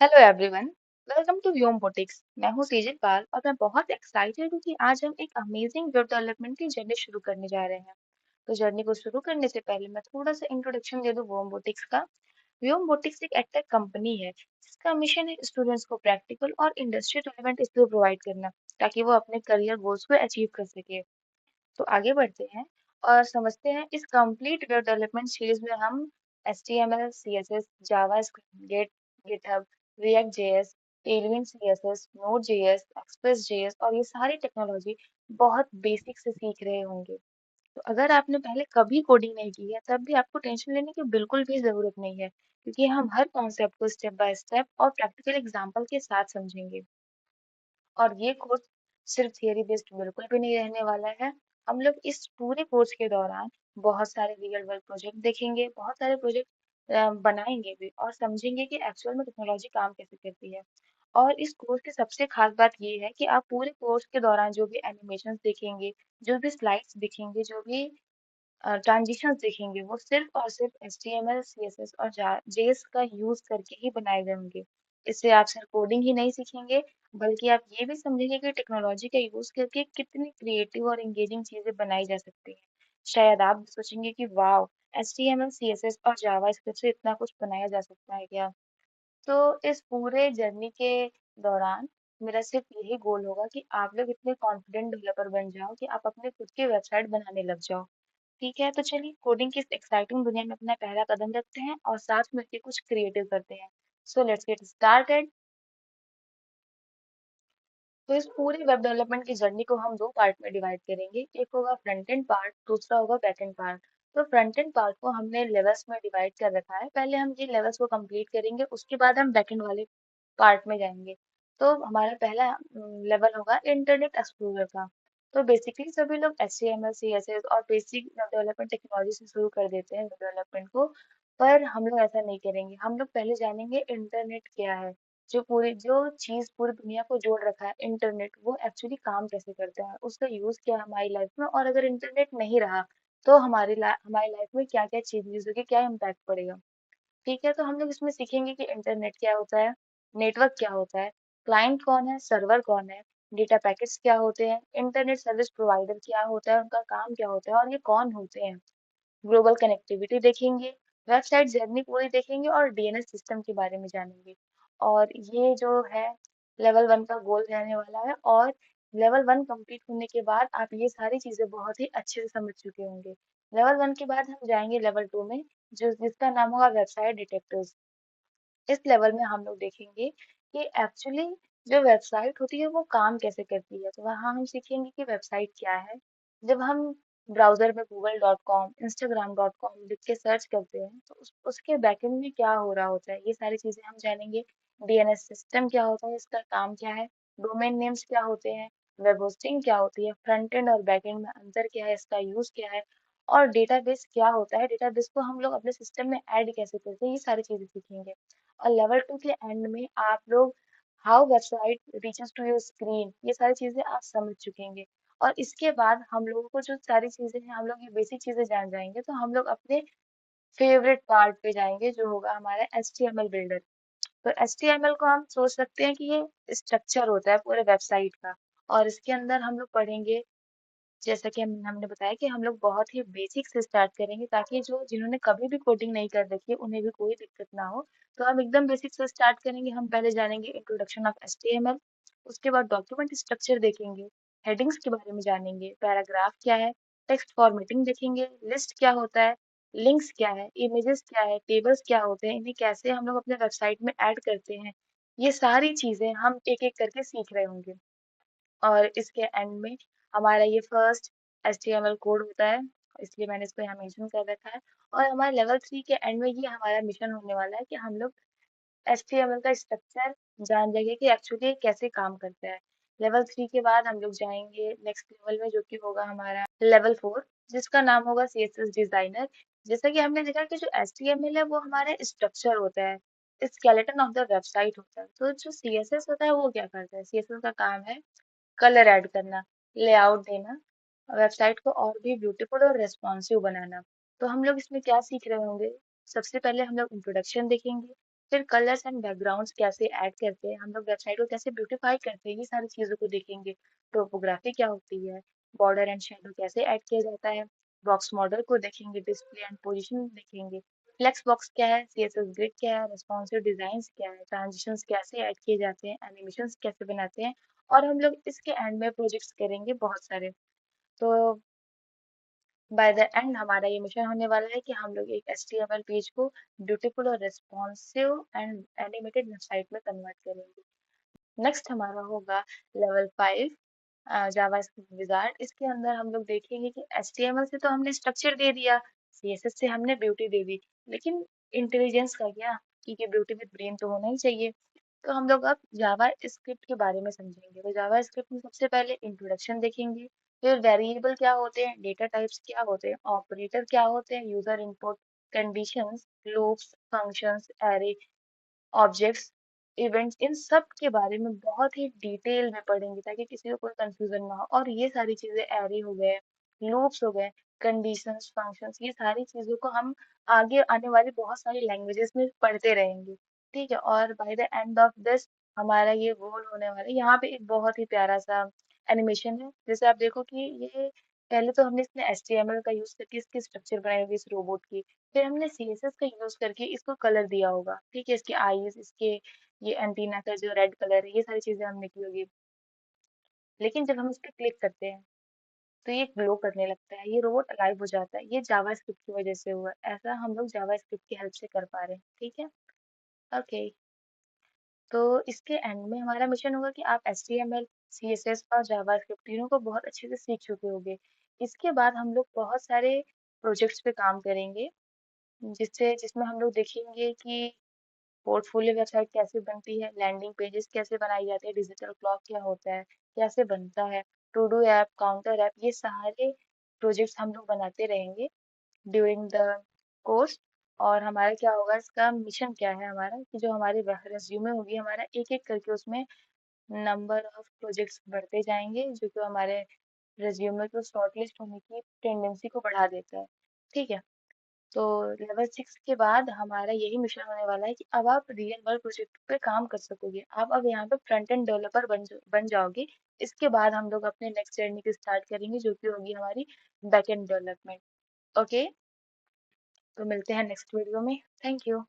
Hello everyone. Welcome to Vyom boutiques. मैं हूँ सीजल पाल और मैं बहुत एक्साइटेड हूँ कि आज हम एक अमेजिंग वेब डेवलपमेंट की जर्नी शुरू करने जा रहे हैं। तो जर्नी को शुरू करने से पहले मैं थोड़ा सा इंट्रोडक्शन दे दूँ व्योम बुटिक्स का। व्योम बुटिक्स एक एडटेक कंपनी है जिसका मिशन है स्टूडेंट्स को प्रैक्टिकल और इंडस्ट्री रिलेवेंट स्किल प्रोवाइड करना ताकि वो अपने करियर गोल्स को अचीव कर सके। तो आगे बढ़ते हैं और समझते हैं इस कंप्लीट वेब डेवलपमेंट सीरीज में हम HTML, CSS, JavaScript, GitHub, React JS, Tailwind CSS, Node JS, Express JS और ये सारी टेक्नोलॉजी बहुत बेसिक से सीख रहे होंगे। तो अगर आपने पहले कभी कोडिंग नहीं की है तब भी आपको टेंशन लेने की बिल्कुल भी जरूरत नहीं है, क्योंकि हम हर कॉन्सेप्ट को स्टेप बाय स्टेप और प्रैक्टिकल एग्जांपल के साथ समझेंगे। और ये कोर्स सिर्फ थियरी बेस्ड बिल्कुल भी नहीं रहने वाला है। हम लोग इस पूरे कोर्स के दौरान बहुत सारे रियल वर्ल्ड प्रोजेक्ट देखेंगे, बहुत सारे प्रोजेक्ट बनाएंगे भी और समझेंगे कि एक्चुअल में टेक्नोलॉजी काम कैसे करती है। और इस कोर्स की सबसे खास बात ये है कि आप पूरे कोर्स के दौरान जो भी एनिमेशंस देखेंगे, जो भी स्लाइड्स दिखेंगे, जो भी ट्रांजिशंस देखेंगे, वो सिर्फ और सिर्फ HTML, CSS और JS का यूज करके ही बनाए गए होंगे। इससे आप सिर्फ कोडिंग ही नहीं सीखेंगे, बल्कि आप ये भी समझेंगे कि टेक्नोलॉजी का यूज करके कितनी क्रिएटिव और एंगेजिंग चीजें बनाई जा सकती हैं। शायद आप भी सोचेंगे कि वाह, HTML, CSS और जावा स्क्रिप्ट से इतना कुछ बनाया जा सकता है क्या। तो इस पूरे जर्नी के दौरान मेरा सिर्फ यही गोल होगा कि आप लोग इतने कॉन्फिडेंट डेवलपर बन जाओ कि आप अपने खुद की वेबसाइट बनाने लग जाओ। ठीक है, तो चलिए कोडिंग की इस एक्साइटिंग दुनिया में अपना पहला कदम रखते हैं और साथ मिलकर कुछ क्रिएटिव करते हैं। So let's get started. तो इस पूरी वेब डेवलपमेंट की जर्नी को हम दो पार्ट में डिवाइड करेंगे। एक होगा फ्रंट एंड पार्ट, दूसरा होगा बैक एंड पार्ट। तो फ्रंट एंड पार्ट को हमने लेवल्स में डिवाइड कर रखा है। पहले हम ये लेवल्स को कंप्लीट करेंगे, उसके बाद हम बैक एंड वाले पार्ट में जाएंगे। तो हमारा पहला लेवल होगा इंटरनेट एक्सप्लोरर का। तो बेसिकली सभी लोग HTML, CSS और बेसिक वेब डेवलपमेंट टेक्नोलॉजी से शुरू कर देते हैं वेब डेवलपमेंट को। पर हम लोग ऐसा नहीं करेंगे। हम लोग पहले जानेंगे इंटरनेट क्या है। जो चीज पूरी दुनिया को जोड़ रखा है, इंटरनेट, वो एक्चुअली काम कैसे करता है, उसका यूज क्या है हमारी लाइफ में, और अगर इंटरनेट नहीं रहा तो हमारी लाइफ में क्या क्या चेंजेस होगी, क्या इम्पैक्ट पड़ेगा। ठीक है, तो हम लोग इसमें सीखेंगे कि इंटरनेट क्या होता है, नेटवर्क क्या होता है, क्लाइंट कौन है, सर्वर कौन है, डेटा पैकेट्स क्या होते हैं, इंटरनेट सर्विस प्रोवाइडर क्या होता है, उनका काम क्या होता है और ये कौन होते हैं। ग्लोबल कनेक्टिविटी देखेंगे, वेबसाइट जर्नी पूरी देखेंगे और DNS सिस्टम के बारे में जानेंगे। और ये जो है लेवल 1 का गोल रहने वाला है। और लेवल 1 कंप्लीट होने के बाद आप ये सारी चीजें बहुत ही अच्छे से समझ चुके होंगे। लेवल 1 के बाद हम जाएंगे लेवल 2 में, जो जिसका नाम होगा वेबसाइट डिटेक्टर्स। इस लेवल में हम लोग देखेंगे कि एक्चुअली जो वेबसाइट होती है वो काम कैसे करती है। तो वहाँ हम सीखेंगे कि वेबसाइट क्या है। जब हम ब्राउजर में google.com, instagram.com लिख के सर्च करते हैं तो उसके बैकएंड में क्या हो रहा होता है, ये सारी चीजें हम जानेंगे। DNS सिस्टम क्या होता है, इसका काम क्या है, डोमेन नेम्स क्या होते हैं, वेब होस्टिंग क्या होती है, फ्रंट एंड और बैक एंड में अंतर क्या है, इसका यूज क्या है, और डेटाबेस क्या होता है, डेटाबेस को हम लोग अपने सिस्टम में ऐड कैसे करते हैं, ये सारी चीजें सीखेंगे। और लेवल 2 के एंड में आप लोग how website reaches to your screen, ये सारी चीजें आप समझ चुकेंगे। और इसके बाद हम लोगों को जो सारी चीजें हैं, हम लोग ये बेसिक चीजें जान जाएंगे, तो हम लोग अपने फेवरेट पार्ट पे जाएंगे जो होगा हमारा HTML बिल्डर। तो HTML को हम सोच सकते हैं कि ये स्ट्रक्चर होता है पूरे वेबसाइट का। और इसके अंदर हम लोग पढ़ेंगे, जैसा कि हमने बताया कि हम लोग बहुत ही बेसिक से स्टार्ट करेंगे ताकि जो जिन्होंने कभी भी कोडिंग नहीं कर रखी है उन्हें भी कोई दिक्कत ना हो। तो हम एकदम बेसिक से स्टार्ट करेंगे। हम पहले जानेंगे इंट्रोडक्शन ऑफ HTML, उसके बाद डॉक्यूमेंट स्ट्रक्चर देखेंगे, हेडिंग्स के बारे में जानेंगे, पैराग्राफ क्या है, टेक्स्ट फॉर्मेटिंग देखेंगे, लिस्ट क्या होता है, लिंक्स क्या है, इमेजेस क्या है, टेबल्स क्या होते हैं, इन्हें कैसे हम लोग अपने वेबसाइट में ऐड करते हैं। ये सारी चीजें हम एक एक करके सीख रहे होंगे। और इसके एंड में हमारा ये फर्स्ट HTML कोड होता है, इसलिए मैंने इसको यहाँ मेंशन कर रखा है। और हमारे लेवल 3 के एंड में ये हमारा मिशन होने वाला है कि हम लोग HTML का स्ट्रक्चर जान जाएंगे कि एक्चुअली ये कैसे काम करता है। लेवल 3 के बाद हम लोग जाएंगे नेक्स्ट लेवल में, जो कि होगा हमारा लेवल 4, जिसका नाम होगा CSS डिजाइनर। जैसा कि हमने देखा कि जो HTML है वो हमारा स्ट्रक्चर होता है, स्केलेटन ऑफ द वेबसाइट होता है। तो जो CSS होता है वो क्या करता है, CSS का काम है कलर ऐड करना, लेआउट देना, वेबसाइट को और भी ब्यूटीफुल और रेस्पॉन्सिव बनाना। तो हम लोग इसमें क्या सीख रहे होंगे, सबसे पहले हम लोग इंट्रोडक्शन देखेंगे, फिर कलर्स एंड बैकग्राउंड्स कैसे ऐड करते हैं, हम लोग वेबसाइट को कैसे ब्यूटीफाई करते हैं, ये सारी चीजों को देखेंगे। टोपोग्राफी क्या होती है, बॉर्डर एंड शेडो कैसे ऐड किया जाता है, बॉक्स मॉडल को देखेंगे, डिस्प्ले एंड पोजीशन देखेंगे, फ्लेक्स बॉक्स क्या है, सीएसएस ग्रिड क्या है, रेस्पॉन्सिव डिजाइन्स क्या है, ट्रांजिशंस कैसे ऐड किए जाते हैं, एनिमेशंस कैसे बनाते हैं। और हम लोग इसके एंड में प्रोजेक्ट्स करेंगे बहुत सारे। तो बाय द एंड हमारा ये मिशन होने वाला है कि हम लोग एक HTML पेज को ब्यूटीफुल और रिस्पॉन्सिव एंड एनिमेटेड वेबसाइट में कन्वर्ट करेंगे। नेक्स्ट हमारा होगा लेवल 5, जावास्क्रिप्ट विजार्ड। इसके अंदर हम लोग देखेंगे कि HTML से तो हमने स्ट्रक्चर दे दिया, CSS से हमने ब्यूटी दे दी, लेकिन इंटेलिजेंस का क्या, क्योंकि ब्यूटी विद ब्रेन तो होना ही चाहिए। तो हम लोग अब जावा स्क्रिप्ट के बारे में समझेंगे। तो जावा स्क्रिप्ट में सबसे पहले इंट्रोडक्शन देखेंगे, फिर वेरिएबल क्या होते हैं, डेटा टाइप्स क्या होते हैं, ऑपरेटर क्या होते हैं, user input, conditions, loops, functions, array, objects, events, इन सब के बारे में बहुत ही डिटेल में पढ़ेंगे ताकि किसी को कोई कंफ्यूजन ना हो। और ये सारी चीजें एरे हो गए, लूप्स हो गए, कंडीशंस, फंक्शंस, ये सारी चीजों को हम आगे आने वाली बहुत सारी लैंग्वेजेस में पढ़ते रहेंगे। ठीक है, और by the end of this हमारा ये गोल होने वाला है। यहाँ पे एक बहुत ही प्यारा सा एनिमेशन है, जैसे आप देखो कि ये पहले तो हमने इसमें HTML का यूज करके इसकी स्ट्रक्चर बनाई होगी इस रोबोट की, फिर हमने CSS का यूज करके इसको कलर दिया होगा। ठीक है, इसके आईज, इसके ये एंटीना का जो रेड कलर है, ये सारी चीजें हमने की होगी। लेकिन जब हम इस पे क्लिक करते हैं तो ये ग्लो करने लगता है, ये रोबोट अलाइव हो जाता है। ये जावास्क्रिप्ट की वजह से हुआ है। ऐसा हम लोग जावास्क्रिप्ट की हेल्प से कर पा रहे हैं। ठीक है, ओके। तो इसके एंड में हमारा मिशन होगा कि आप HTML, CSS और जावास्क्रिप्ट तीनों को बहुत अच्छे से सीख चुके होंगे। इसके बाद हम लोग बहुत सारे प्रोजेक्ट्स पे काम करेंगे, जिसमें हम लोग देखेंगे कि पोर्टफोलियो वेबसाइट कैसे बनती है, लैंडिंग पेजेस कैसे बनाई जाती है, डिजिटल क्लॉक क्या होता है, कैसे बनता है, to do app, counter app, ये सारे प्रोजेक्ट्स हम लोग बनाते रहेंगे ड्यूरिंग द कोर्स। और हमारा क्या होगा, इसका मिशन क्या है हमारा, कि जो हमारी रेज्यूमे होगी हमारा, एक एक करके उसमें नंबर ऑफ प्रोजेक्ट्स बढ़ते जाएंगे, जो कि हमारे रेज्यूमे को शॉर्टलिस्ट होने की टेंडेंसी को बढ़ा देता है। ठीक है, तो लेवल 6 के बाद हमारा यही मिशन होने वाला है कि अब आप रियल वर्ल्ड प्रोजेक्ट पे काम कर सकोगे। आप अब यहाँ पे फ्रंट एंड डेवलपर बन जाओगे। इसके बाद हम लोग अपने नेक्स्ट जर्नी की स्टार्ट करेंगे, जो कि होगी हमारी बैक एंड डेवलपमेंट। ओके, तो मिलते हैं नेक्स्ट वीडियो में। Thank you.